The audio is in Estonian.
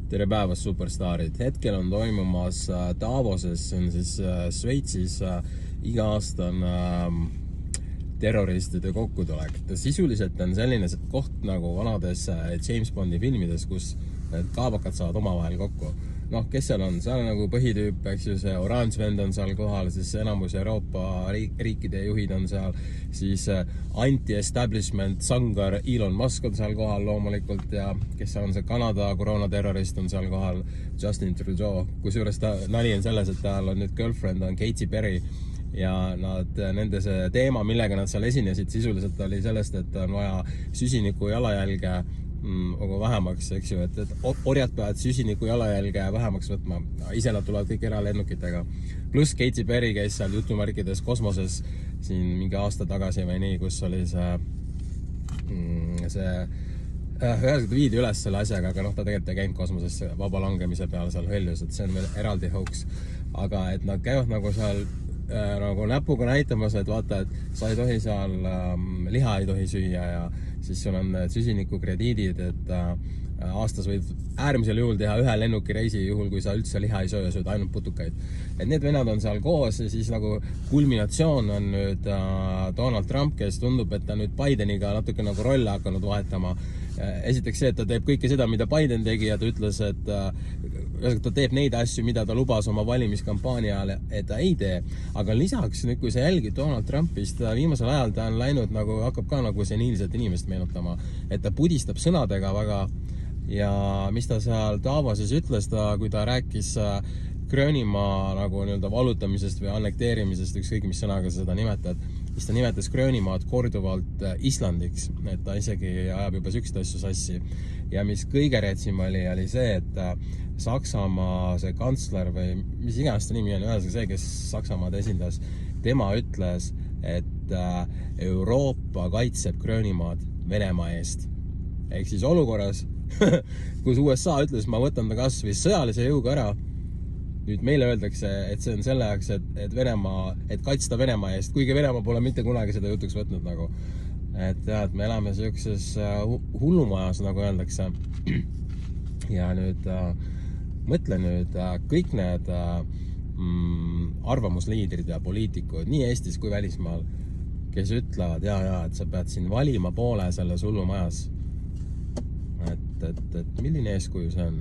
Tere päevast, superstaarid! Hetkel on toimumas Davoses, see on siis Šveitsis iga-aastane terroristide kokkutulek. Sisuliselt on selline koht nagu vanades James Bondi filmides, kus need kaabakad saavad omavahel kokku. Kes seal on? Seal on nagu põhitüüp, eks ju, see oranž vend on seal kohal, siis enamus Euroopa riikide juhid on seal, siis anti-establishment sangar Elon Musk on seal kohal loomulikult ja kes seal on see Kanada koroonaterrorist on seal kohal, Justin Trudeau, kusjuures nali on selles, et tal on nüüd girlfriend on Katy Perry ja nende see teema, millega nad seal esinesid, sisuliselt oli sellest, et on vaja süsiniku jalajälge vähemaks, eks ju, et orjad peavad süsiniku jalajälge vähemaks võtma, ise nad tulevad kõik eralennukitega. Pluss Katy Perry käis seal jutumärkides kosmoses siin mingi aasta tagasi või nii, kus oli ühesõnaga viidi üles selle asjaga, aga ta tegelikult ei käinud kosmoses vaba langemise peale seal hõljus, et see on veel eraldi hoax. Aga et nad käivad nagu seal nagu näpuga näitamas, et vaata, et sa ei tohi seal liha ei tohi süüa ja siis sul on süsinikukrediidid, et aastas võid äärmisel juhul teha ühe lennukireisi juhul, kui sa üldse liha ei söö ja sööd ainult putukaid. Et need vennad on seal koos ja siis nagu kulminatsioon on nüüd Donald Trump, kes tundub, et ta nüüd Bideniga natuke nagu rolle hakanud vahetama. Esiteks see, et ta teeb kõike seda, mida Biden tegi ja ta ütles, et ta teeb neid asju, mida ta lubas oma valimiskampaania ajal, et ta ei tee. Aga lisaks, nüüd kui sa jälgid Donald Trumpist, viimasel ajal ta on läinud nagu, hakkab ka nagu seniilset inimest meenutama, et ta pudistab sõnadega väga ja mis ta seal Davoses ütles, kui ta rääkis Gröönimaa nagu nii-öelda vallutamisest või annekteerimisest, ükskõik mis sõnaga sa seda nimetad, siis ta nimetas Gröönimaad korduvalt Islandiks, et ta isegi ajab juba sükst asju sassi. Ja mis kõige rätsim oli see, et Saksamaa see kantsler või mis iganes ta nimi on, ühesõnaga see, kes Saksamaad esindas, tema ütles, et Euroopa kaitseb Gröönimaad Venemaa eest. Ehk siis olukorras, kus USA ütles, ma võtan ta kas või sõjalise jõuga ära, nüüd meile öeldakse, et see on selle jaoks, et kaitsta Venemaa eest, kuigi Venemaa pole mitte kunagi seda jutuks võtnud nagu. Et me elame sellises hullumajas, nagu öeldakse. Ja nüüd mõtle nüüd kõik need arvamusliidrid ja poliitikud, nii Eestis kui välismaal, kes ütlevad, et sa pead siin valima poole selles hullumajas. Et milline eeskuju see on?